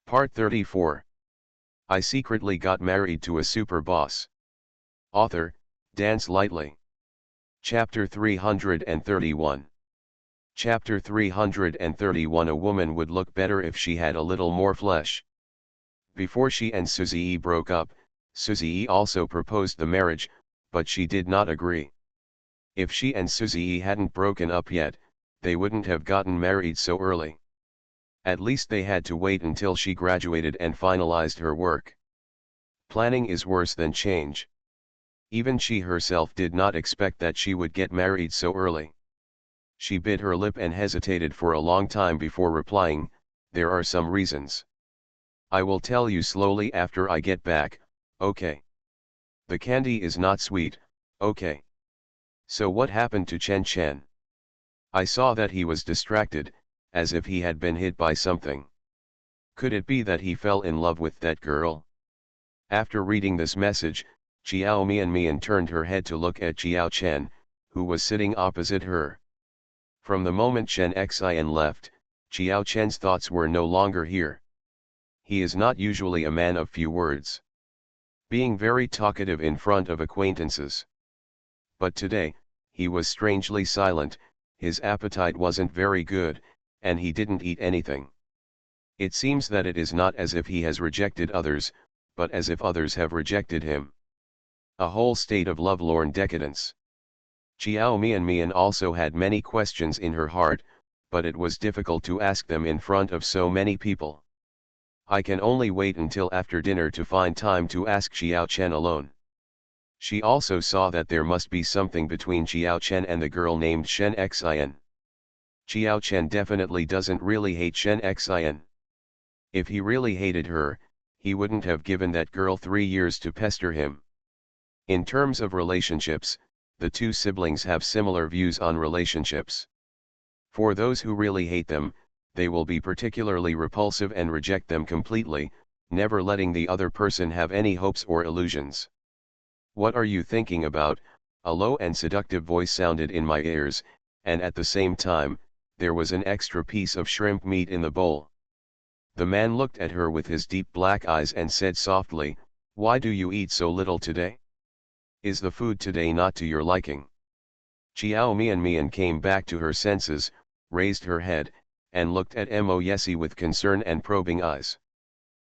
Part 34. I secretly got married to a super boss. Author, Dance Lightly. Chapter 331. Chapter 331. A woman would look better if she had a little more flesh. Before she and Suzy broke up, Suzy also proposed the marriage, but she did not agree. If she and Suzy hadn't broken up yet, they wouldn't have gotten married so early. At least they had to wait until she graduated and finalized her work. Planning is worse than change. Even she herself did not expect that she would get married so early. She bit her lip and hesitated for a long time before replying, "There are some reasons. I will tell you slowly after I get back, okay? The candy is not sweet, okay? So what happened to Chen Chen?" I saw that he was distracted, as if he had been hit by something. Could it be that he fell in love with that girl? After reading this message, Jiao Mian turned her head to look at Jiao Chen, who was sitting opposite her. From the moment Chen Xin left, Jiao Chen's thoughts were no longer here. He is not usually a man of few words, being very talkative in front of acquaintances. But today, he was strangely silent, his appetite wasn't very good, and he didn't eat anything. It seems that it is not as if he has rejected others, but as if others have rejected him. A whole state of lovelorn decadence. Jiao Mian also had many questions in her heart, but it was difficult to ask them in front of so many people. I can only wait until after dinner to find time to ask Jiao Chen alone. She also saw that there must be something between Jiao Chen and the girl named Shen Xin. Jiao Chen definitely doesn't really hate Shen Xin. If he really hated her, he wouldn't have given that girl 3 years to pester him. In terms of relationships, the two siblings have similar views on relationships. For those who really hate them, they will be particularly repulsive and reject them completely, never letting the other person have any hopes or illusions. "What are you thinking about?" a low and seductive voice sounded in my ears, and at the same time, there was an extra piece of shrimp meat in the bowl. The man looked at her with his deep black eyes and said softly, "Why do you eat so little today? Is the food today not to your liking?" Jiao Mian came back to her senses, raised her head, and looked at Mo Yesi with concern and probing eyes.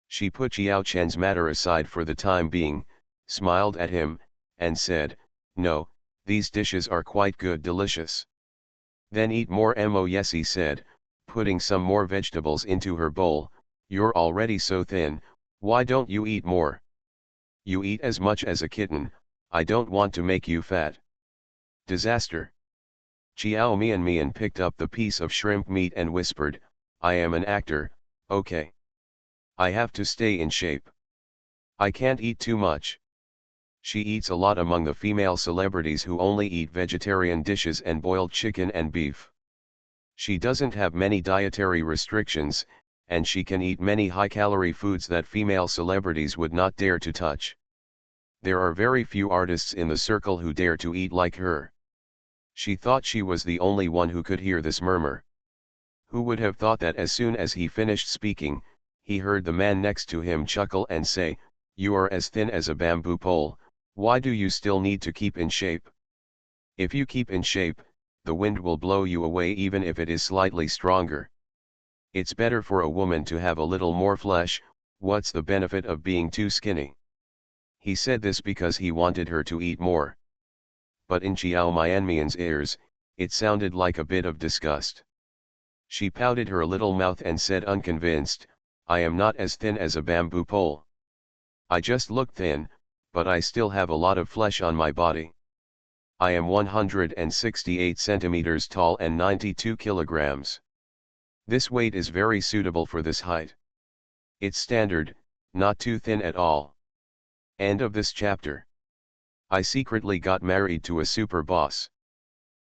She put Jiao Chen's matter aside for the time being, smiled at him, and said, "No, these dishes are quite good, delicious." "Then eat more," Mo Yesi said, putting some more vegetables into her bowl. "You're already so thin, why don't you eat more? You eat as much as a kitten, I don't want to make you fat." Disaster. Jiao Mian picked up the piece of shrimp meat and whispered, "I am an actor, okay? I have to stay in shape. I can't eat too much." She eats a lot among the female celebrities who only eat vegetarian dishes and boiled chicken and beef. She doesn't have many dietary restrictions, and she can eat many high-calorie foods that female celebrities would not dare to touch. There are very few artists in the circle who dare to eat like her. She thought she was the only one who could hear this murmur. Who would have thought that as soon as he finished speaking, he heard the man next to him chuckle and say, "You are as thin as a bamboo pole, why do you still need to keep in shape? If you keep in shape, the wind will blow you away even if it is slightly stronger. It's better for a woman to have a little more flesh, what's the benefit of being too skinny?" He said this because he wanted her to eat more. But in Jiao Mian's ears, it sounded like a bit of disgust. She pouted her little mouth and said unconvinced, "I am not as thin as a bamboo pole. I just look thin, but I still have a lot of flesh on my body. I am 168 centimeters tall and 92 kilograms. This weight is very suitable for this height. It's standard, not too thin at all." End of this chapter. I secretly got married to a super boss.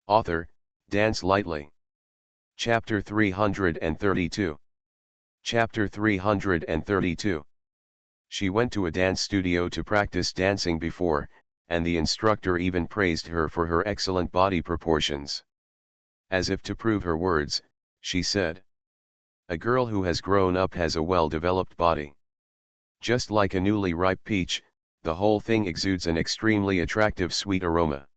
Author, Dance Lightly. Chapter 332. Chapter 332. She went to a dance studio to practice dancing before, and the instructor even praised her for her excellent body proportions. As if to prove her words, she said, A girl who has grown up has a well-developed body. Just like a newly ripe peach, the whole thing exudes an extremely attractive sweet aroma.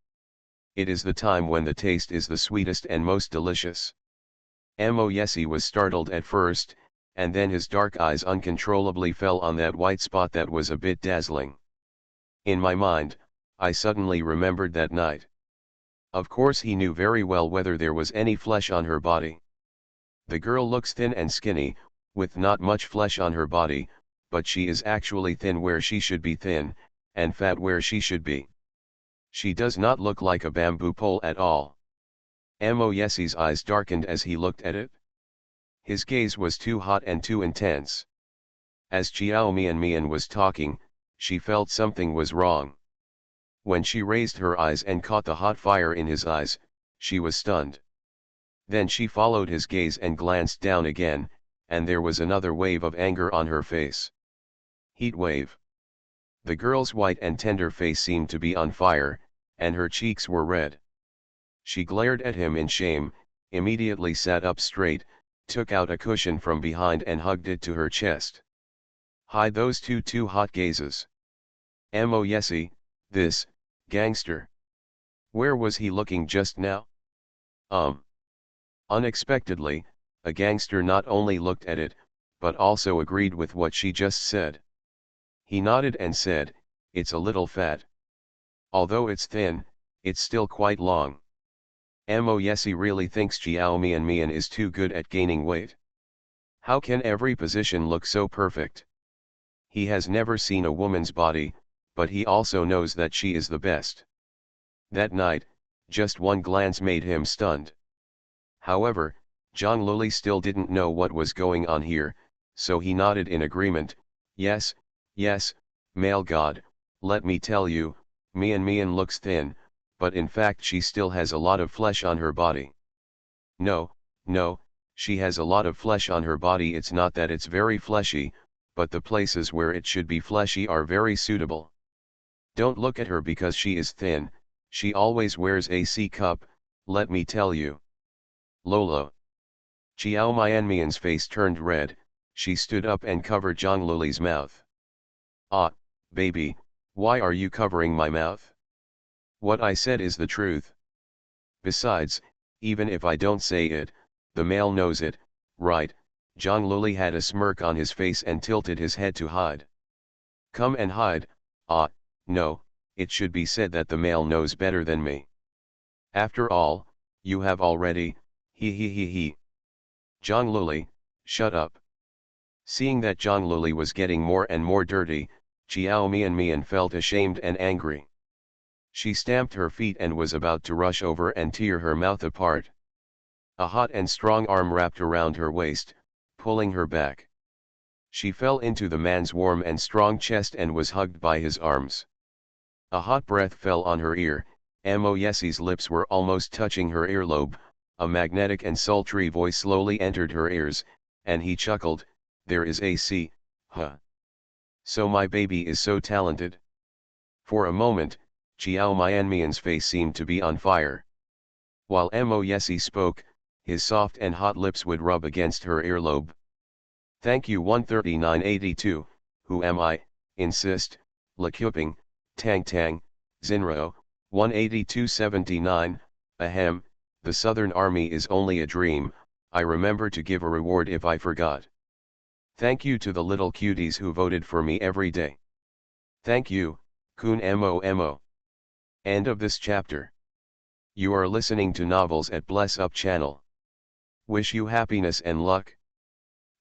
It is the time when the taste is the sweetest and most delicious. Moyesi was startled at first, and then his dark eyes uncontrollably fell on that white spot that was a bit dazzling. In my mind, I suddenly remembered that night. Of course he knew very well whether there was any flesh on her body. The girl looks thin and skinny, with not much flesh on her body, but she is actually thin where she should be thin, and fat where she should be. She does not look like a bamboo pole at all. Moyesi's eyes darkened as he looked at it. His gaze was too hot and too intense. As Chiao Mian was talking, she felt something was wrong. When she raised her eyes and caught the hot fire in his eyes, she was stunned. Then she followed his gaze and glanced down again, and there was another wave of anger on her face. Heat wave. The girl's white and tender face seemed to be on fire, and her cheeks were red. She glared at him in shame, immediately sat up straight, took out a cushion from behind and hugged it to her chest. Hide those too hot gazes. Moyesi, this gangster. Where was he looking just now? Unexpectedly, a gangster not only looked at it, but also agreed with what she just said. He nodded and said, "It's a little fat. Although it's thin, it's still quite long." Moyesi really thinks Chiao Mian is too good at gaining weight. How can every position look so perfect? He has never seen a woman's body, but he also knows that she is the best. That night, just one glance made him stunned. However, Zhang Luli still didn't know what was going on here, so he nodded in agreement. Yes, male god, let me tell you, Mian looks thin, but in fact she still has a lot of flesh on her body. No, she has a lot of flesh on her body. It's not that it's very fleshy, but the places where it should be fleshy are very suitable. Don't look at her because she is thin, she always wears a C cup, let me tell you. Lolo. Chiao Mian's face turned red, she stood up and covered Zhang Luli's mouth. Ah, baby, why are you covering my mouth? What I said is the truth. Besides, even if I don't say it, the male knows it, right? Zhang Luli had a smirk on his face and tilted his head to hide. Come and hide. Ah, no, it should be said that the male knows better than me. After all, you have already, he. Zhang Luli, shut up. Seeing that Zhang Luli was getting more and more dirty, Chiao Mian felt ashamed and angry. She stamped her feet and was about to rush over and tear her mouth apart. A hot and strong arm wrapped around her waist, pulling her back. She fell into the man's warm and strong chest and was hugged by his arms. A hot breath fell on her ear, Moyesi's lips were almost touching her earlobe, a magnetic and sultry voice slowly entered her ears, and he chuckled, "There is a C, huh? So my baby is so talented." For a moment, Chiao Mian's face seemed to be on fire. While Moyesi spoke, his soft and hot lips would rub against her earlobe. Thank you 13982, who am I, insist, Lakuping, Tang, Zinro, 18279, ahem, the Southern Army is only a dream, I remember to give a reward if I forgot. Thank you to the little cuties who voted for me every day. Thank you, Kun Mo. End of this chapter. You are listening to Novels at Bless Up channel. Wish you happiness and luck.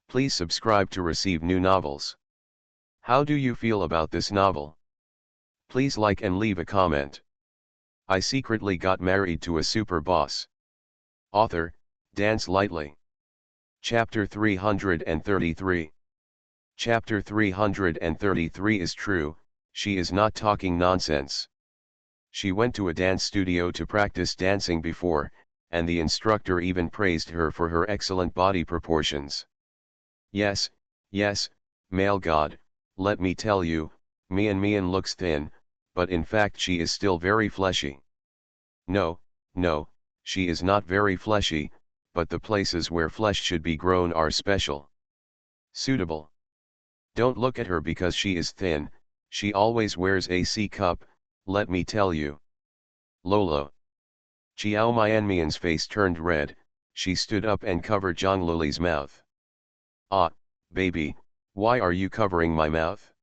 Please subscribe to receive new novels. How do you feel about this novel? Please like and leave a comment. I secretly got married to a super boss. Author, Dance Lightly. Chapter 333. Chapter 333 is true, she is not talking nonsense. She went to a dance studio to practice dancing before, and the instructor even praised her for her excellent body proportions. Yes, male god, let me tell you, Mian looks thin, but in fact she is still very fleshy. No, she is not very fleshy, but the places where flesh should be grown are special. Suitable. Don't look at her because she is thin, she always wears a C cup, let me tell you. Lolo. Chiao Mianmian's face turned red, she stood up and covered Zhang Luli's mouth. Ah, baby, why are you covering my mouth?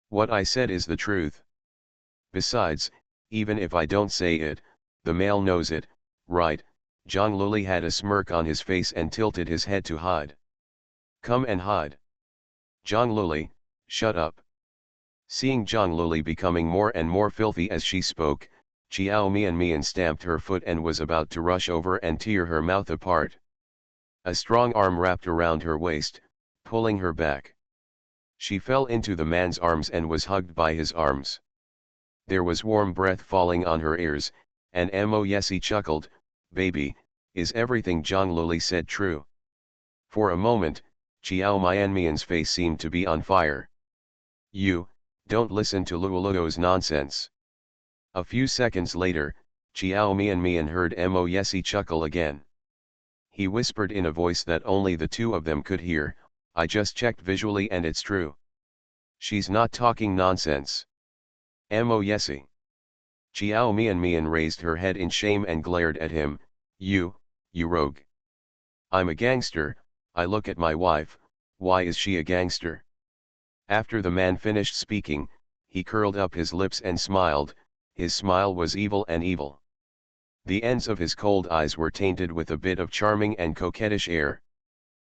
What I said is the truth. Besides, even if I don't say it, the male knows it, right? Zhang Luli had a smirk on his face and tilted his head to hide. Come and hide. Zhang Luli, shut up. Seeing Zhang Luli becoming more and more filthy as she spoke, Chiao Mian stamped her foot and was about to rush over and tear her mouth apart. A strong arm wrapped around her waist, pulling her back. She fell into the man's arms and was hugged by his arms. There was warm breath falling on her ears, and Mo Yesi chuckled, baby, is everything Zhang Luli said true? For a moment, Chiao Mianmian's face seemed to be on fire. You, don't listen to Luoluo's nonsense. A few seconds later, Chiao Mian heard Mo Yesi chuckle again. He whispered in a voice that only the two of them could hear, I just checked visually and it's true. She's not talking nonsense. Mo Yesi. Chiao Mian raised her head in shame and glared at him, you rogue. I'm a gangster, I look at my wife, why is she a gangster? After the man finished speaking, he curled up his lips and smiled, his smile was evil and evil. The ends of his cold eyes were tainted with a bit of charming and coquettish air.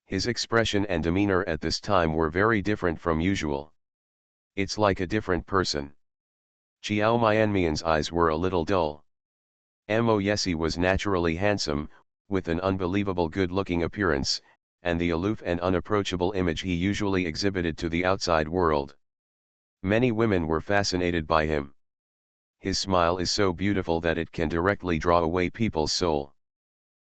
His expression and demeanor at this time were very different from usual. It's like a different person. Chiao Mianmian's eyes were a little dull. Mo Yesi was naturally handsome, with an unbelievable good-looking appearance, and the aloof and unapproachable image he usually exhibited to the outside world. Many women were fascinated by him. His smile is so beautiful that it can directly draw away people's soul.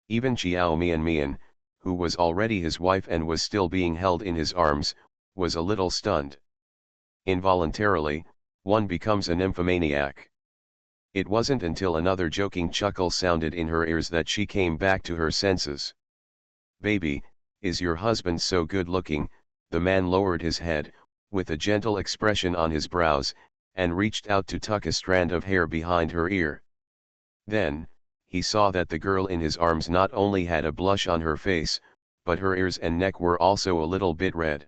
Even Chiao Mian, who was already his wife and was still being held in his arms, was a little stunned. Involuntarily, one becomes a nymphomaniac. It wasn't until another joking chuckle sounded in her ears that she came back to her senses. Baby, is your husband so good-looking? The man lowered his head, with a gentle expression on his brows, and reached out to tuck a strand of hair behind her ear. Then, he saw that the girl in his arms not only had a blush on her face, but her ears and neck were also a little bit red.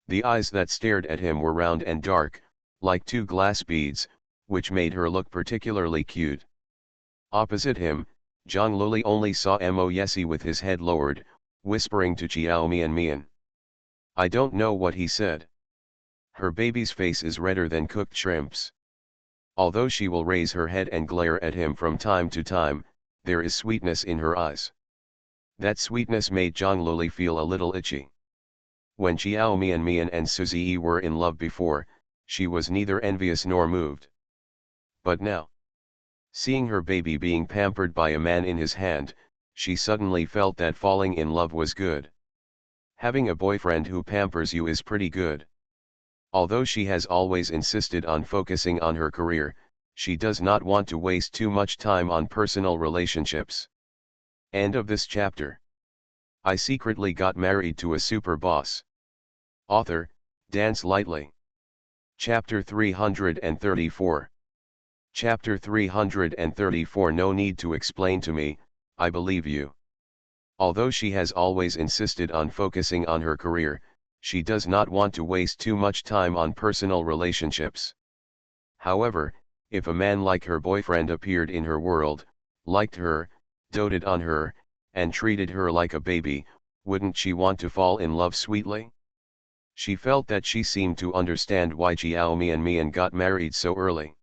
The eyes that stared at him were round and dark, like two glass beads, which made her look particularly cute. Opposite him, Zhang Luli only saw Mo Yesi with his head lowered, whispering to Chiao Mian. I don't know what he said. Her baby's face is redder than cooked shrimps. Although she will raise her head and glare at him from time to time, there is sweetness in her eyes. That sweetness made Zhang Luli feel a little itchy. When Chiao Mian and Suzy were in love before, she was neither envious nor moved. But now, seeing her baby being pampered by a man in his hand, she suddenly felt that falling in love was good. Having a boyfriend who pampers you is pretty good. Although she has always insisted on focusing on her career, she does not want to waste too much time on personal relationships. End of this chapter. I secretly got married to a super boss. Author, Dance Lightly. Chapter 334. Chapter 334. No need to explain to me, I believe you. Although she has always insisted on focusing on her career, she does not want to waste too much time on personal relationships. However, if a man like her boyfriend appeared in her world, liked her, doted on her, and treated her like a baby, wouldn't she want to fall in love sweetly? She felt that she seemed to understand why Chiao Mian got married so early.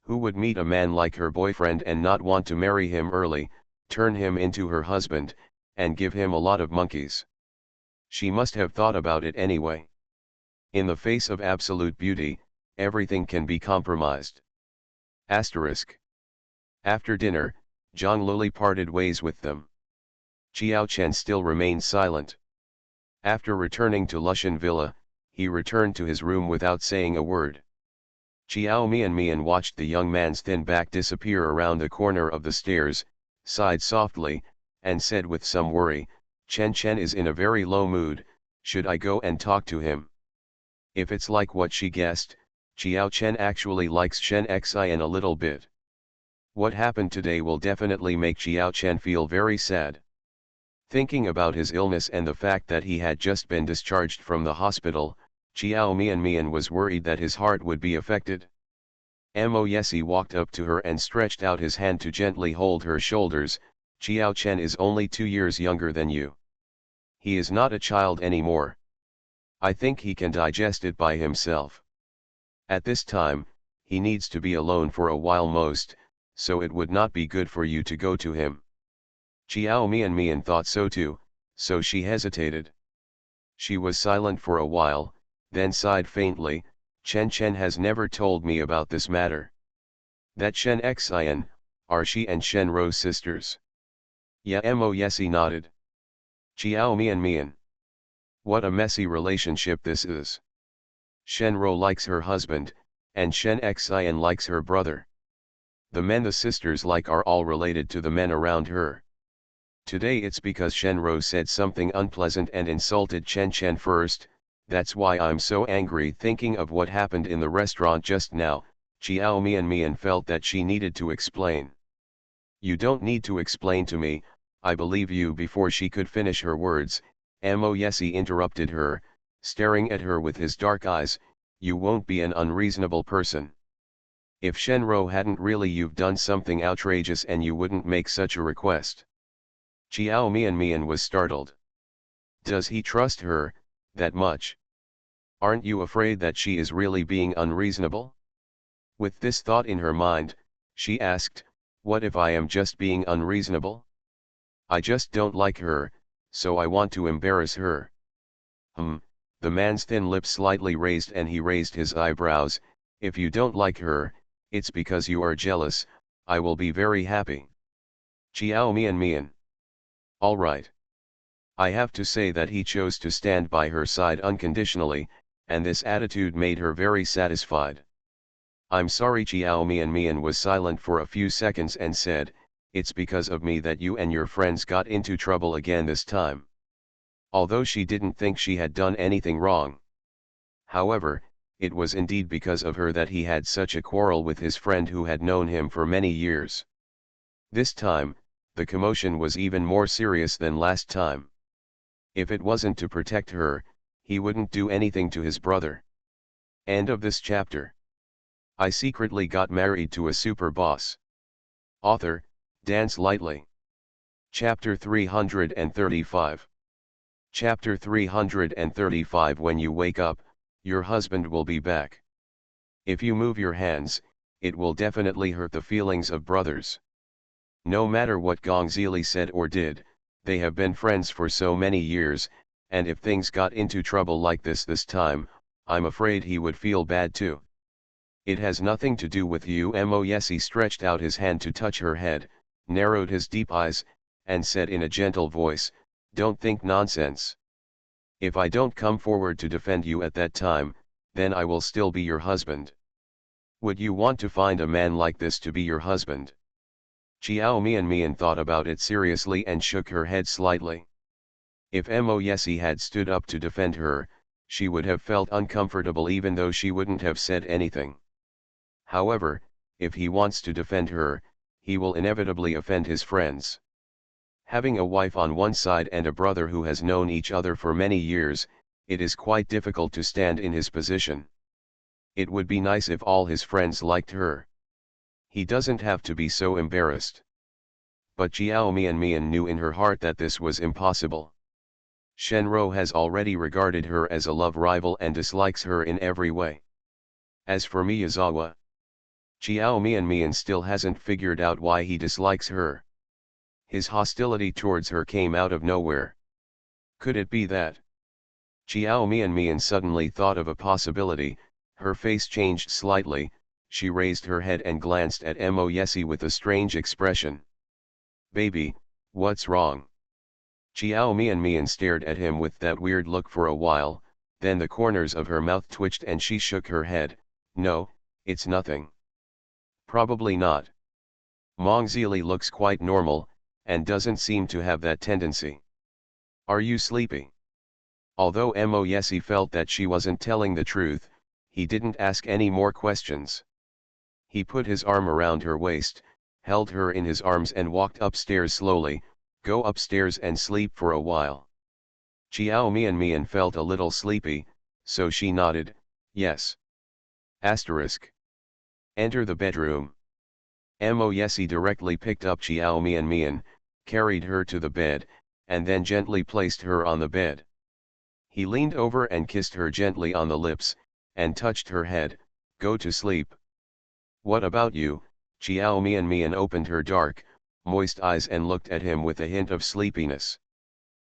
Who would meet a man like her boyfriend and not want to marry him early, turn him into her husband, and give him a lot of monkeys? She must have thought about it anyway. In the face of absolute beauty, everything can be compromised. Asterisk. After dinner, Zhang Luli parted ways with them. Qiao Chen still remained silent. After returning to Lushan Villa, he returned to his room without saying a word. Chiao Mian watched the young man's thin back disappear around the corner of the stairs, sighed softly, and said with some worry, Chen Chen is in a very low mood, should I go and talk to him? If it's like what she guessed, Xiao Chen actually likes Shen Xian a little bit. What happened today will definitely make Xiao Chen feel very sad. Thinking about his illness and the fact that he had just been discharged from the hospital, Xiao Mian was worried that his heart would be affected. Mo Yesi walked up to her and stretched out his hand to gently hold her shoulders. Xiao Chen is only 2 years younger than you. He is not a child anymore. I think he can digest it by himself. At this time, he needs to be alone for a while most, so it would not be good for you to go to him. Xiao Mian thought so too, so she hesitated. She was silent for a while, then sighed faintly, Chen Chen has never told me about this matter. That Shen Xian, are she and Shen Rou sisters? Yeah, Mo Yesi nodded. Xiao Mian. What a messy relationship this is. Shen Rou likes her husband, and Shen Xian likes her brother. The men the sisters like are all related to the men around her. Today it's because Shen Rou said something unpleasant and insulted Chen Chen first, that's why I'm so angry thinking of what happened in the restaurant just now. Xiao Mian felt that she needed to explain. You don't need to explain to me, I believe you. Before she could finish her words, Mo Yesi interrupted her, staring at her with his dark eyes, you won't be an unreasonable person. If Shen Rou hadn't really you've done something outrageous and you wouldn't make such a request. Xiao Mian was startled. Does he trust her, that much? Aren't you afraid that she is really being unreasonable? With this thought in her mind, she asked, what if I am just being unreasonable? I just don't like her, so I want to embarrass her. The man's thin lips slightly raised and he raised his eyebrows, if you don't like her, it's because you are jealous, I will be very happy. Xiao Mian. All right. I have to say that he chose to stand by her side unconditionally, and this attitude made her very satisfied. I'm sorry. Xiao Mian was silent for a few seconds and said, it's because of me that you and your friends got into trouble again this time. Although she didn't think she had done anything wrong. However, it was indeed because of her that he had such a quarrel with his friend who had known him for many years. This time, the commotion was even more serious than last time. If it wasn't to protect her, he wouldn't do anything to his brother. End of this chapter. I secretly got married to a super boss. Author, Dance Lightly. Chapter 335. Chapter 335. When you wake up, your husband will be back. If you move your hands, it will definitely hurt the feelings of brothers. No matter what Gong Zili said or did, they have been friends for so many years, and if things got into trouble like this time, I'm afraid he would feel bad too. It has nothing to do with you. Mo Yesi stretched out his hand to touch her head, narrowed his deep eyes, and said in a gentle voice, don't think nonsense. If I don't come forward to defend you at that time, then I will still be your husband. Would you want to find a man like this to be your husband? Xiao Mian thought about it seriously and shook her head slightly. If Mo Yesi had stood up to defend her, she would have felt uncomfortable even though she wouldn't have said anything. However, if he wants to defend her, he will inevitably offend his friends. Having a wife on one side and a brother who has known each other for many years, it is quite difficult to stand in his position. It would be nice if all his friends liked her. He doesn't have to be so embarrassed. But Xiao Mian knew in her heart that this was impossible. Shen Rou has already regarded her as a love rival and dislikes her in every way. As for Miyazawa, Xiao Mian still hasn't figured out why he dislikes her. His hostility towards her came out of nowhere. Could it be that? Xiao Mian suddenly thought of a possibility, her face changed slightly, she raised her head and glanced at Mo Yesi with a strange expression. Baby, what's wrong? Xiao Mian stared at him with that weird look for a while, then the corners of her mouth twitched and she shook her head, no, it's nothing. Probably not. Mong Zili looks quite normal, and doesn't seem to have that tendency. Are you sleepy? Although Moyesi felt that she wasn't telling the truth, he didn't ask any more questions. He put his arm around her waist, held her in his arms and walked upstairs slowly. Go upstairs and sleep for a while. Chiao Mian felt a little sleepy, so she nodded, yes. Asterisk. Enter the bedroom. Moyesi directly picked up Chiao Mian, carried her to the bed, and then gently placed her on the bed. He leaned over and kissed her gently on the lips, and touched her head. Go to sleep. What about you? Chiao Mian opened her dark, moist eyes and looked at him with a hint of sleepiness.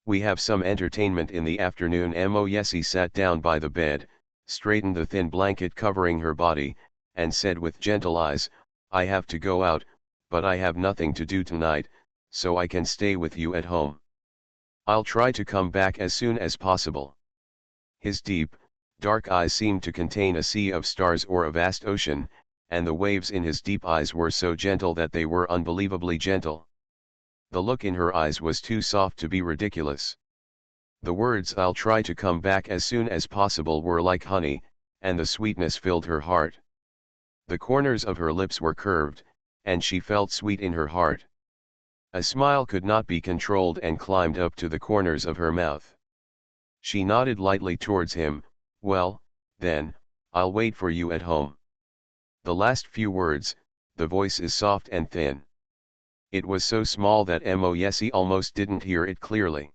We have some entertainment in the afternoon. Moyesi sat down by the bed, straightened the thin blanket covering her body, and said with gentle eyes, I have to go out, but I have nothing to do tonight, so I can stay with you at home. I'll try to come back as soon as possible. His deep, dark eyes seemed to contain a sea of stars or a vast ocean, and the waves in his deep eyes were so gentle that they were unbelievably gentle. The look in her eyes was too soft to be ridiculous. The words I'll try to come back as soon as possible were like honey, and the sweetness filled her heart. The corners of her lips were curved, and she felt sweet in her heart. A smile could not be controlled and climbed up to the corners of her mouth. She nodded lightly towards him. Well, then, I'll wait for you at home. The last few words, the voice is soft and thin. It was so small that Moyesi almost didn't hear it clearly.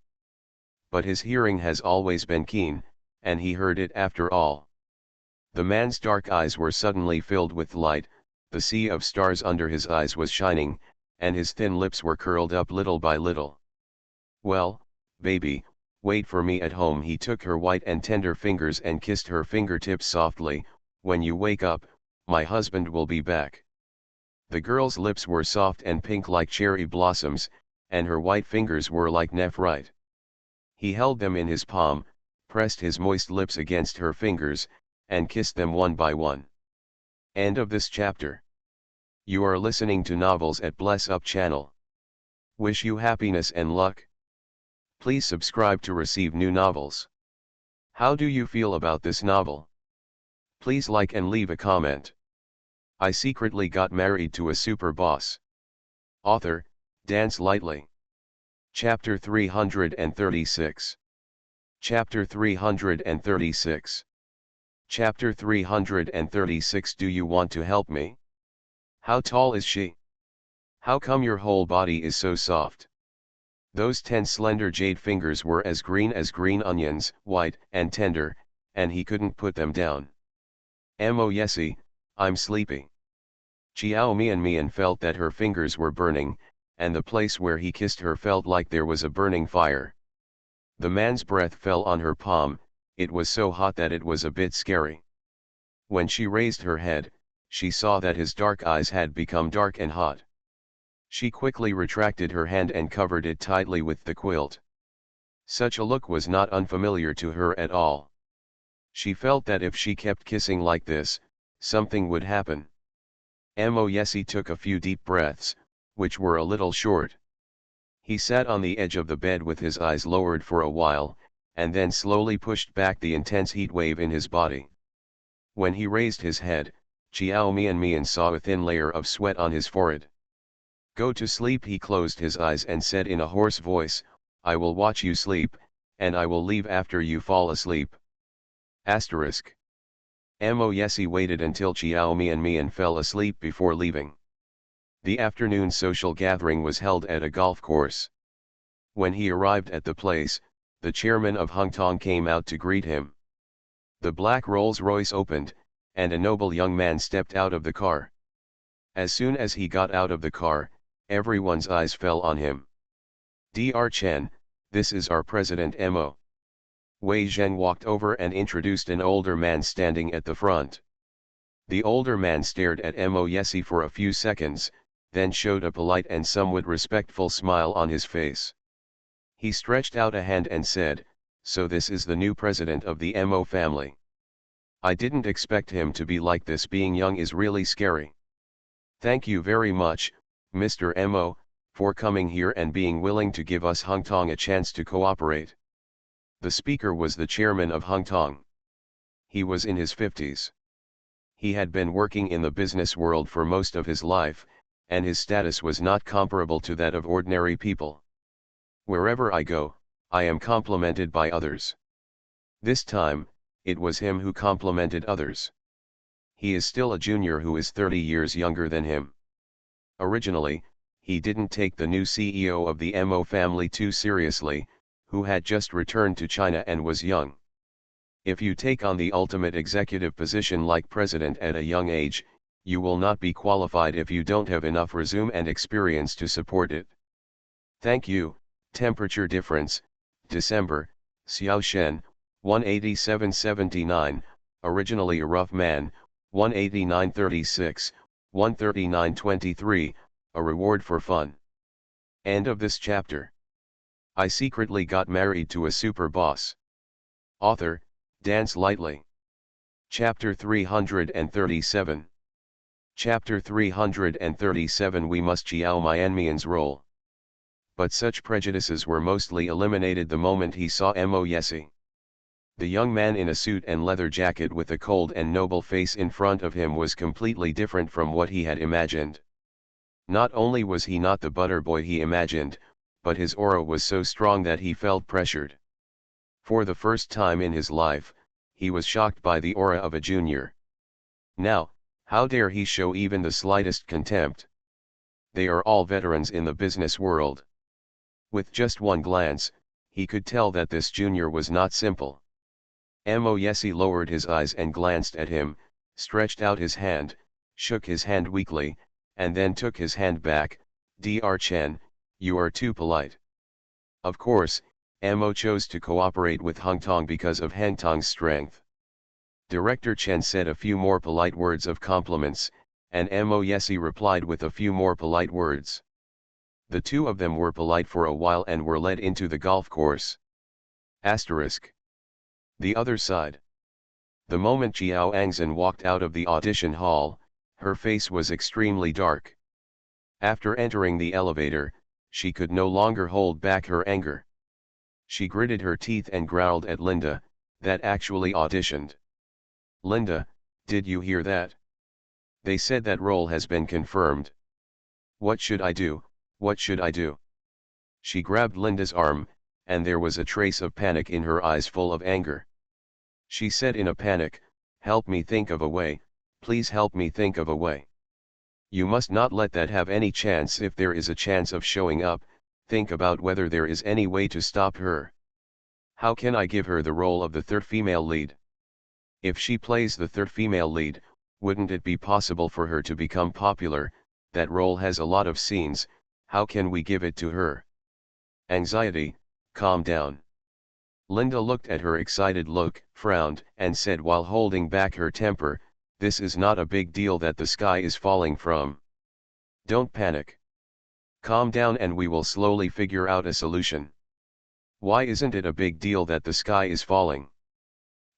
But his hearing has always been keen, and he heard it after all. The man's dark eyes were suddenly filled with light, the sea of stars under his eyes was shining, and his thin lips were curled up little by little. Well, baby, wait for me at home. He took her white and tender fingers and kissed her fingertips softly. When you wake up, my husband will be back. The girl's lips were soft and pink like cherry blossoms, and her white fingers were like nephrite. He held them in his palm, pressed his moist lips against her fingers, and kissed them one by one. End of this chapter. You are listening to Novels at Bless Up channel. Wish you happiness and luck. Please subscribe to receive new novels. How do you feel about this novel? Please like and leave a comment. I secretly got married to a super boss. Author, Dance Lightly. Chapter 336. Chapter 336. Chapter 336. Do you want to help me? How tall is she? How come your whole body is so soft? Those 10 slender jade fingers were as green onions, white and tender, and he couldn't put them down. Moyesi, I'm sleepy. Chiao Mian felt that her fingers were burning, and the place where he kissed her felt like there was a burning fire. The man's breath fell on her palm. It was so hot that it was a bit scary. When she raised her head, she saw that his dark eyes had become dark and hot. She quickly retracted her hand and covered it tightly with the quilt. Such a look was not unfamiliar to her at all. She felt that if she kept kissing like this, something would happen. Moyesi took a few deep breaths, which were a little short. He sat on the edge of the bed with his eyes lowered for a while, and then slowly pushed back the intense heat wave in his body. When he raised his head, Chiao Mian saw a thin layer of sweat on his forehead. Go to sleep. He closed his eyes and said in a hoarse voice, I will watch you sleep, and I will leave after you fall asleep. Asterisk. Moyesi waited until Chiao Mian fell asleep before leaving. The afternoon social gathering was held at a golf course. When he arrived at the place, the chairman of Hungtong came out to greet him. The black Rolls-Royce opened, and a noble young man stepped out of the car. As soon as he got out of the car, everyone's eyes fell on him. Dr. Chen, this is our president Mo. Wei Zheng walked over and introduced an older man standing at the front. The older man stared at Moyesi for a few seconds, then showed a polite and somewhat respectful smile on his face. He stretched out a hand and said, so this is the new president of the Mo family. I didn't expect him to be like this. Being young is really scary. Thank you very much, Mr. Mo, for coming here and being willing to give us Hungtong a chance to cooperate. The speaker was the chairman of Hungtong. He was in his 50s. He had been working in the business world for most of his life, and his status was not comparable to that of ordinary people. Wherever I go, I am complimented by others. This time, it was him who complimented others. He is still a junior who is 30 years younger than him. Originally, he didn't take the new CEO of the Mo family too seriously, who had just returned to China and was young. If you take on the ultimate executive position like president at a young age, you will not be qualified if you don't have enough resume and experience to support it. Thank you. Temperature difference, December, Xiao Shen, 187.79, originally a rough man, 189.36, 139.23, a reward for fun. End of this chapter. I secretly got married to a super boss. Author, Dance Lightly. Chapter 337. Chapter 337 We must Jiao Mianmian's role. But such prejudices were mostly eliminated the moment he saw Mo Yesi. The young man in a suit and leather jacket with a cold and noble face in front of him was completely different from what he had imagined. Not only was he not the butter boy he imagined, but his aura was so strong that he felt pressured. For the first time in his life, he was shocked by the aura of a junior. Now, how dare he show even the slightest contempt? They are all veterans in the business world. With just one glance, he could tell that this junior was not simple. Mo Yesi lowered his eyes and glanced at him, stretched out his hand, shook his hand weakly, and then took his hand back. Dr. Chen, you are too polite. Of course, Mo chose to cooperate with Hungtong because of Hungtong's strength. Director Chen said a few more polite words of compliments, and Mo Yesi replied with a few more polite words. The two of them were polite for a while and were led into the golf course. Asterisk. The other side. The moment Jiao Angzhen walked out of the audition hall, her face was extremely dark. After entering the elevator, she could no longer hold back her anger. She gritted her teeth and growled at Linda, that actually auditioned. Linda, did you hear that? They said that role has been confirmed. What should I do? What should I do? She grabbed Linda's arm, and there was a trace of panic in her eyes full of anger. She said in a panic, help me think of a way, please help me think of a way. You must not let that have any chance. If there is a chance of showing up, think about whether there is any way to stop her. How can I give her the role of the third female lead? If she plays the third female lead, wouldn't it be possible for her to become popular? That role has a lot of scenes, how can we give it to her? Anxiety, calm down. Linda looked at her excited look, frowned, and said while holding back her temper, this is not a big deal that the sky is falling from. Don't panic. Calm down and we will slowly figure out a solution. Why isn't it a big deal that the sky is falling?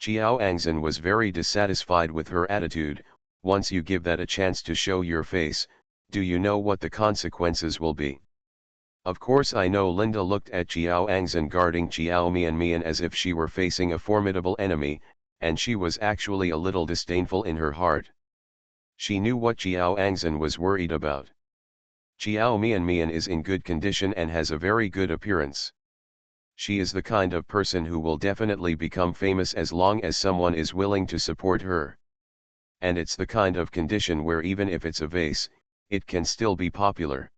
Jiao Angzhen was very dissatisfied with her attitude. Once you give that a chance to show your face, do you know what the consequences will be? Of course I know. Linda looked at Jiao Angzhen guarding Jiao Mianmian as if she were facing a formidable enemy, and she was actually a little disdainful in her heart. She knew what Jiao Angzhen was worried about. Jiao Mianmian is in good condition and has a very good appearance. She is the kind of person who will definitely become famous as long as someone is willing to support her. And it's the kind of condition where even if it's a vase, it can still be popular.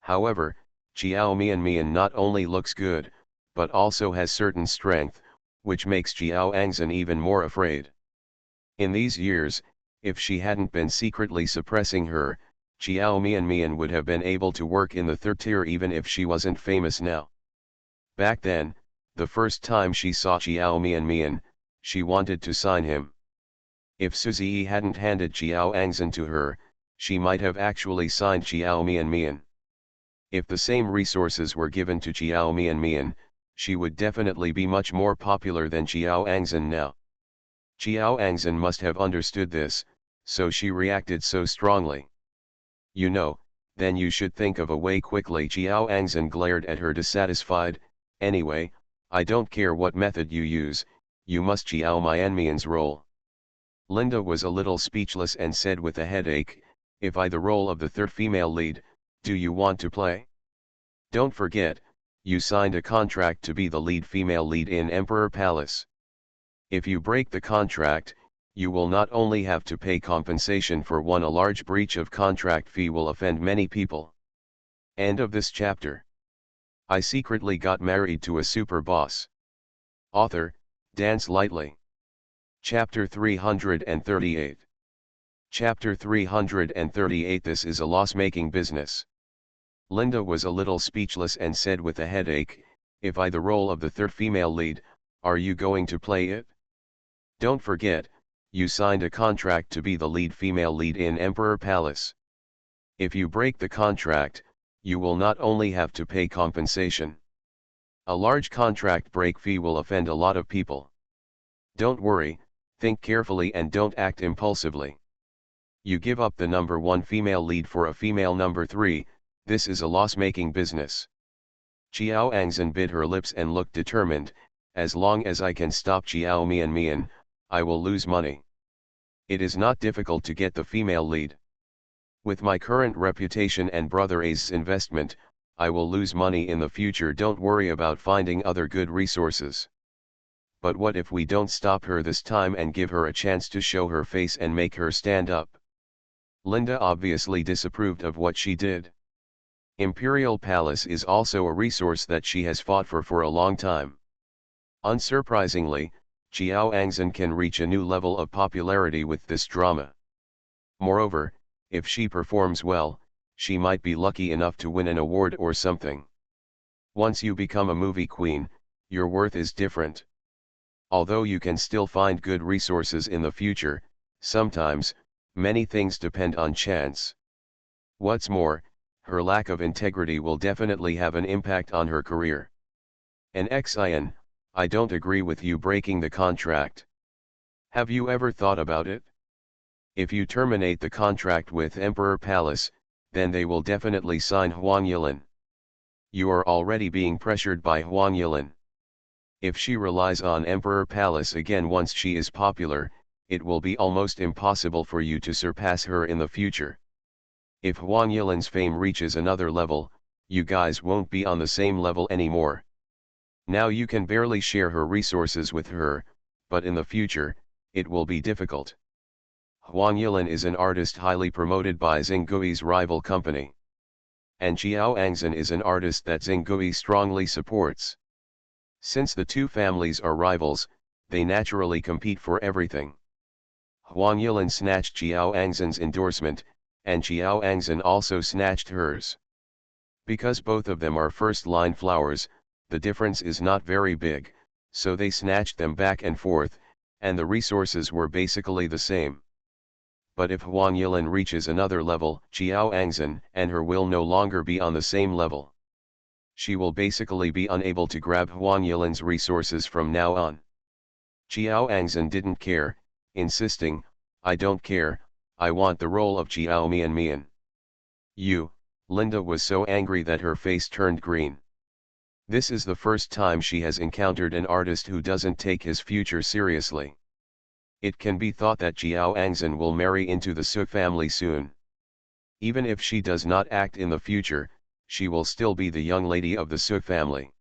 However, Jiao Mianmian not only looks good, but also has certain strength, which makes Jiao Angzhen even more afraid. In these years, if she hadn't been secretly suppressing her, Jiao Mianmian would have been able to work in the third tier even if she wasn't famous now. Back then, the first time she saw Jiao Mianmian, she wanted to sign him. If Suzy hadn't handed Jiao Angzhen to her, she might have actually signed Jiao Mianmian. If the same resources were given to Jiao Mianmian, she would definitely be much more popular than Jiao Angzhen now. Jiao Angzhen must have understood this, so she reacted so strongly. You know, then you should think of a way quickly. Jiao Angzhen glared at her dissatisfied. Anyway, I don't care what method you use, you must Jiao Mianmian's role. Linda was a little speechless and said with a headache, if I the role of the third female lead, do you want to play? Don't forget, you signed a contract to be the lead female lead in Emperor Palace. If you break the contract, you will not only have to pay compensation for one, a large breach of contract fee will offend many people. End of this chapter. I secretly got married to a super boss. Author, Dance Lightly. Chapter 338. Chapter 338. This is a loss-making business. Linda was a little speechless and said with a headache, if I the role of the third female lead, are you going to play it? Don't forget, you signed a contract to be the lead female lead in Emperor Palace. If you break the contract, you will not only have to pay compensation. A large contract break fee will offend a lot of people. Don't worry, think carefully and don't act impulsively. You give up the number 1 female lead for a female number 3, this is a loss-making business. Jiao Angzhen bit her lips and looked determined, as long as I can stop Jiao Mianmian, I will lose money. It is not difficult to get the female lead. With my current reputation and Brother A's investment, I will lose money in the future. Don't worry about finding other good resources. But what if we don't stop her this time and give her a chance to show her face and make her stand up? Linda obviously disapproved of what she did. Imperial Palace is also a resource that she has fought for a long time. Unsurprisingly, Jiao Angzhen can reach a new level of popularity with this drama. Moreover, if she performs well, she might be lucky enough to win an award or something. Once you become a movie queen, your worth is different. Although you can still find good resources in the future, sometimes, many things depend on chance. What's more, her lack of integrity will definitely have an impact on her career. Xin, I don't agree with you breaking the contract. Have you ever thought about it? If you terminate the contract with Emperor Palace, then they will definitely sign Huang Yilin. You are already being pressured by Huang Yilin. If she relies on Emperor Palace again once she is popular, it will be almost impossible for you to surpass her in the future. If Huang Yilin's fame reaches another level, you guys won't be on the same level anymore. Now you can barely share her resources with her, but in the future, it will be difficult. Huang Yilin is an artist highly promoted by Xinggui's rival company. And Jiao Angzhen is an artist that Xinggui strongly supports. Since the two families are rivals, they naturally compete for everything. Huang Yilin snatched Jiao Angzhen's endorsement, and Jiao Angzhen also snatched hers. Because both of them are first-line flowers, the difference is not very big, so they snatched them back and forth, and the resources were basically the same. But if Huang Yilin reaches another level, Jiao Angzhen and her will no longer be on the same level. She will basically be unable to grab Huang Yilin's resources from now on. Jiao Angzhen didn't care, insisting, I don't care, I want the role of Jiao Mianmian. Linda was so angry that her face turned green. This is the first time she has encountered an artist who doesn't take his future seriously. It can be thought that Jiao Angzhen will marry into the Su family soon. Even if she does not act in the future, she will still be the young lady of the Su family.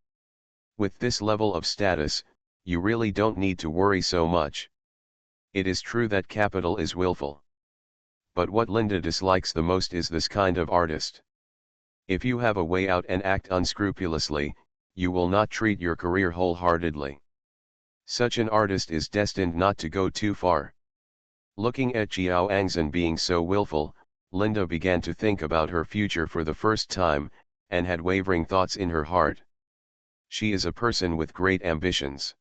With this level of status, you really don't need to worry so much. It is true that capital is willful. But what Linda dislikes the most is this kind of artist. If you have a way out and act unscrupulously, you will not treat your career wholeheartedly. Such an artist is destined not to go too far. Looking at Jiao Angzhen being so willful, Linda began to think about her future for the first time, and had wavering thoughts in her heart. She is a person with great ambitions.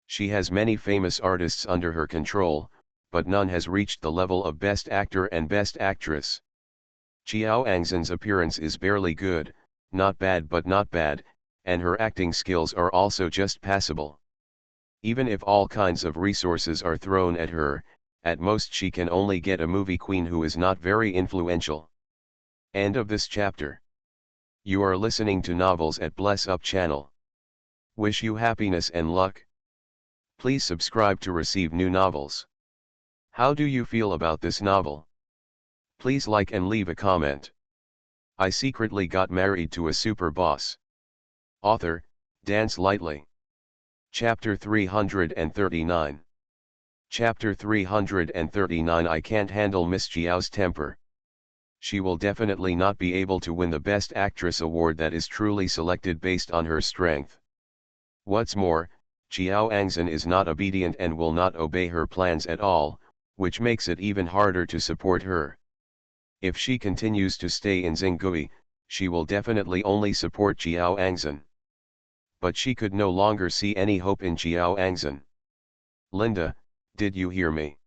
She has many famous artists under her control, but none has reached the level of Best Actor and Best Actress. Jiao Angzhen's appearance is barely good, not bad but not bad, and her acting skills are also just passable. Even if all kinds of resources are thrown at her, at most she can only get a movie queen who is not very influential. End of this chapter. You are listening to Novels at Bless Up channel. Wish you happiness and luck. Please subscribe to receive new novels. How do you feel about this novel? Please like and leave a comment. I secretly got married to a super boss. Author, Dance Lightly. Chapter 339. Chapter 339. I can't handle Miss Jiao's temper. She will definitely not be able to win the Best Actress award that is truly selected based on her strength. What's more, Jiao Angzhen is not obedient and will not obey her plans at all, which makes it even harder to support her. If she continues to stay in Xinggui, she will definitely only support Jiao Angzhen. But she could no longer see any hope in Jiao Angzhen. Linda, did you hear me?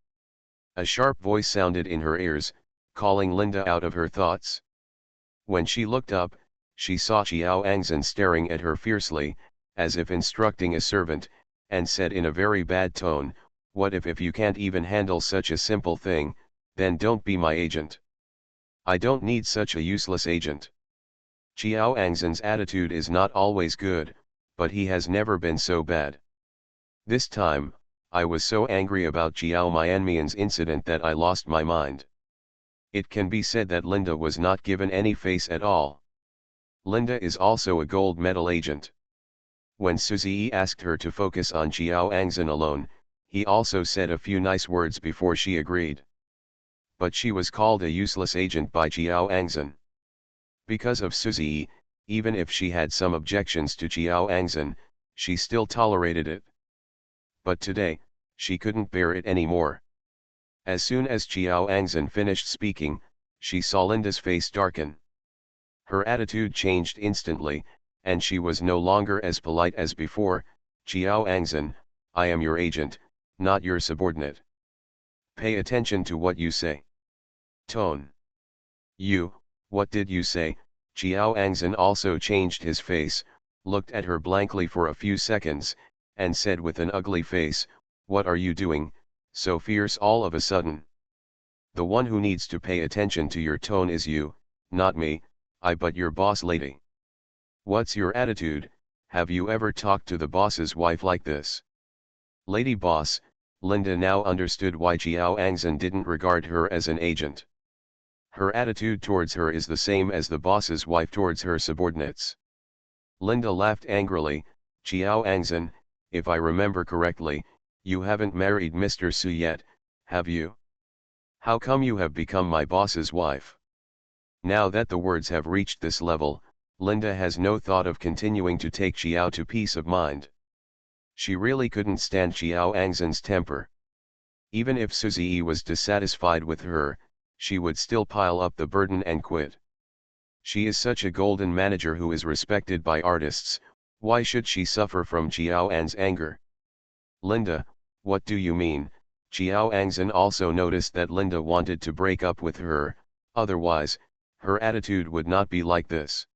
A sharp voice sounded in her ears, calling Linda out of her thoughts. When she looked up, she saw Jiao Angzhen staring at her fiercely, as if instructing a servant, and said in a very bad tone, "What if you can't even handle such a simple thing, then don't be my agent. I don't need such a useless agent." Jiao Angzhen's attitude is not always good, but he has never been so bad. This time, I was so angry about Jiao Mianmian's incident that I lost my mind. It can be said that Linda was not given any face at all. Linda is also a gold medal agent. When Suzy asked her to focus on Jiao Angzhen alone, he also said a few nice words before she agreed. But she was called a useless agent by Jiao Angzhen. Because of Suzy, even if she had some objections to Jiao Angzhen, she still tolerated it. But today, she couldn't bear it anymore. As soon as Jiao Angzhen finished speaking, she saw Linda's face darken. Her attitude changed instantly, and she was no longer as polite as before. "Jiao Angzhen, I am your agent, not your subordinate. Pay attention to what you say." Tone. What did you say? Jiao Angzhen also changed his face, looked at her blankly for a few seconds, and said with an ugly face, "What are you doing, so fierce all of a sudden? The one who needs to pay attention to your tone is you, not me, but your boss lady. What's your attitude? Have you ever talked to the boss's wife like this?" Lady boss. Linda now understood why Jiao Angzhen didn't regard her as an agent. Her attitude towards her is the same as the boss's wife towards her subordinates. Linda laughed angrily. "Jiao Angzhen, if I remember correctly, you haven't married Mr. Su yet, have you? How come you have become my boss's wife?" Now that the words have reached this level, Linda has no thought of continuing to take Jiao to peace of mind. She really couldn't stand Jiao Angzhen's temper. Even if Suzy was dissatisfied with her, she would still pile up the burden and quit. She is such a golden manager who is respected by artists, why should she suffer from Jiao An's anger? "Linda, what do you mean?" Jiao Angzhen also noticed that Linda wanted to break up with her, otherwise, her attitude would not be like this.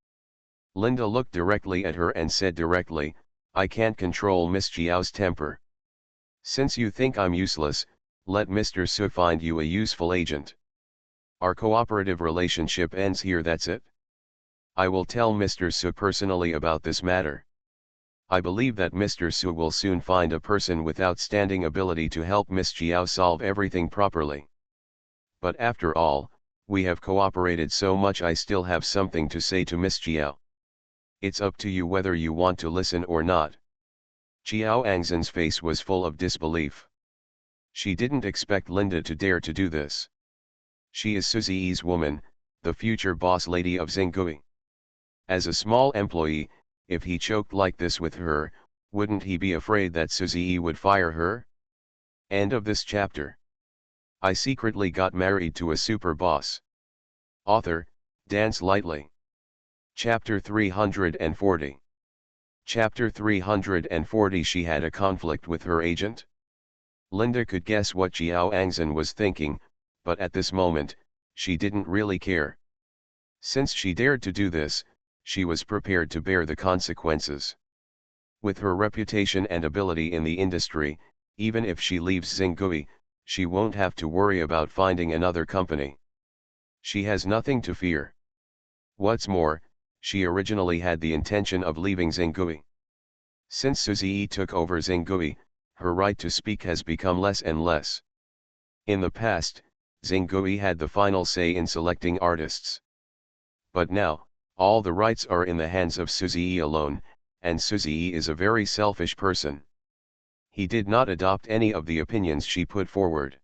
Linda looked directly at her and said directly, "I can't control Miss Jiao's temper. Since you think I'm useless, let Mr. Su find you a useful agent. Our cooperative relationship ends here, that's it. I will tell Mr. Su personally about this matter. I believe that Mr. Su will soon find a person with outstanding ability to help Miss Jiao solve everything properly. But after all, we have cooperated so much, I still have something to say to Miss Jiao. It's up to you whether you want to listen or not." Jiao Angzhen's face was full of disbelief. She didn't expect Linda to dare to do this. She is Suzy's woman, the future boss lady of Xinggui. As a small employee, if he choked like this with her, wouldn't he be afraid that Suzy would fire her? End of this chapter. I secretly got married to a super boss. Author, Dance Lightly. Chapter 340. Chapter 340. She had a conflict with her agent? Linda could guess what Jiao Angzhen was thinking, but at this moment, she didn't really care. Since she dared to do this, she was prepared to bear the consequences. With her reputation and ability in the industry, even if she leaves Xinggui, she won't have to worry about finding another company. She has nothing to fear. What's more, she originally had the intention of leaving Zengui. Since Suzy took over Zengui, her right to speak has become less and less. In the past, Zengui had the final say in selecting artists. But now, all the rights are in the hands of Suzy alone, and Suzy is a very selfish person. He did not adopt any of the opinions she put forward.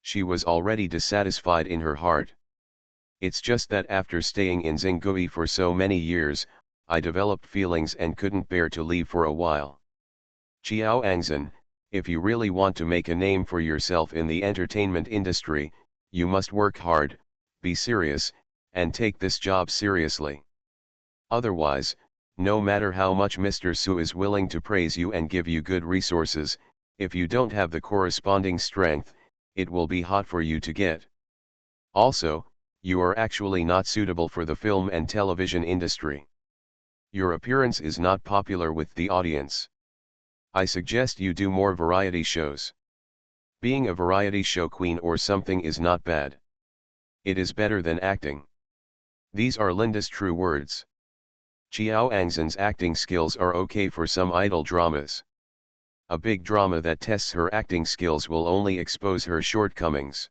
She was already dissatisfied in her heart. It's just that after staying in Zengui for so many years, I developed feelings and couldn't bear to leave for a while. Qiao Angzhen, if you really want to make a name for yourself in the entertainment industry, you must work hard, be serious, and take this job seriously. Otherwise, no matter how much Mr. Su is willing to praise you and give you good resources, if you don't have the corresponding strength, it will be hard for you to get. Also, you are actually not suitable for the film and television industry. Your appearance is not popular with the audience. I suggest you do more variety shows. Being a variety show queen or something is not bad. It is better than acting. These are Linda's true words. Qiao Angzhen's acting skills are okay for some idol dramas. A big drama that tests her acting skills will only expose her shortcomings.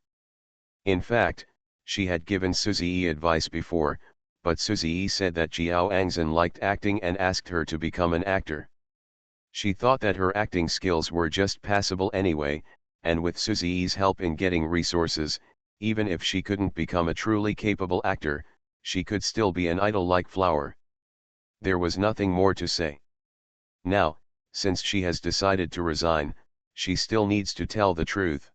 In fact, she had given Suzy advice before, but Suzy said that Qiao Angzhen liked acting and asked her to become an actor. She thought that her acting skills were just passable anyway, and with Suzy's help in getting resources, even if she couldn't become a truly capable actor, she could still be an idol-like flower. There was nothing more to say. Now, since she has decided to resign, she still needs to tell the truth.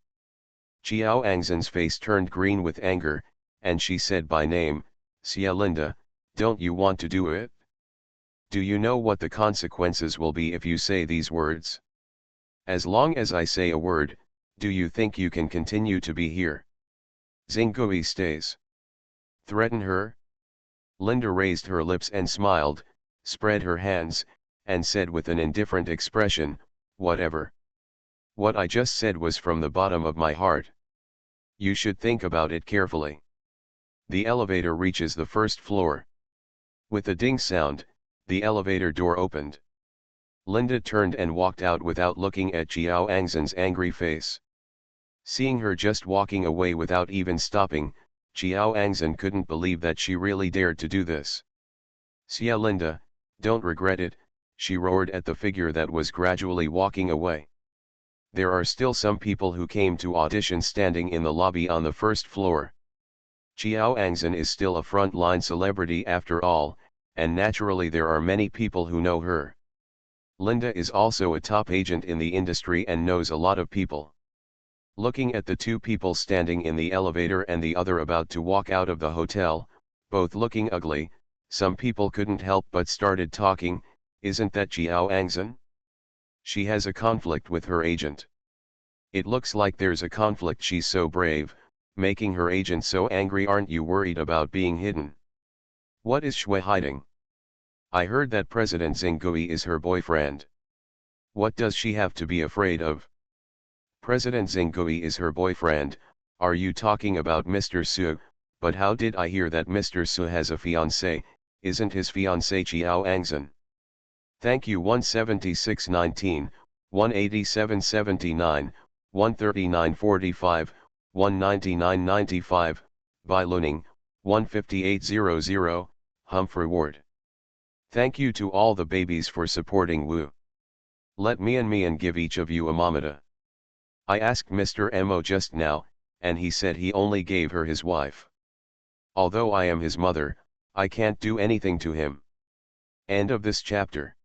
Qiao Angzhen's face turned green with anger, and she said by name, "Xia Linda, don't you want to do it? Do you know what the consequences will be if you say these words? As long as I say a word, do you think you can continue to be here? Zengui stays. Threaten her?" Linda raised her lips and smiled, spread her hands, and said with an indifferent expression, "Whatever. What I just said was from the bottom of my heart. You should think about it carefully." The elevator reaches the first floor. With a ding sound, the elevator door opened. Linda turned and walked out without looking at Qiao Angzhen's angry face. Seeing her just walking away without even stopping, Qiao Angzhen couldn't believe that she really dared to do this. "Xia Linda, don't regret it," she roared at the figure that was gradually walking away. There are still some people who came to audition standing in the lobby on the first floor. Qiao Angzhen is still a front-line celebrity after all, and naturally there are many people who know her. Linda is also a top agent in the industry and knows a lot of people. Looking at the two people standing in the elevator and the other about to walk out of the hotel, both looking ugly, some people couldn't help but started talking, "Isn't that Qiao Angzhen? She has a conflict with her agent. It looks like there's a conflict. She's so brave, making her agent so angry. Aren't you worried about being hidden? What is Shui hiding? I heard that President Zengui is her boyfriend. What does she have to be afraid of? President Zengui is her boyfriend, are you talking about Mr. Su? But how did I hear that Mr. Su has a fiancé? Isn't his fiancé Qiao Angzhen? Thank you. 176.19, 187.79, 139.45, 199.95, Bai Luning, 158.00, Humphrey Ward. Thank you to all the babies for supporting Wu. Let me and give each of you a mamata. I asked Mr. Mo just now, and he said he only gave her his wife. Although I am his mother, I can't do anything to him. End of this chapter.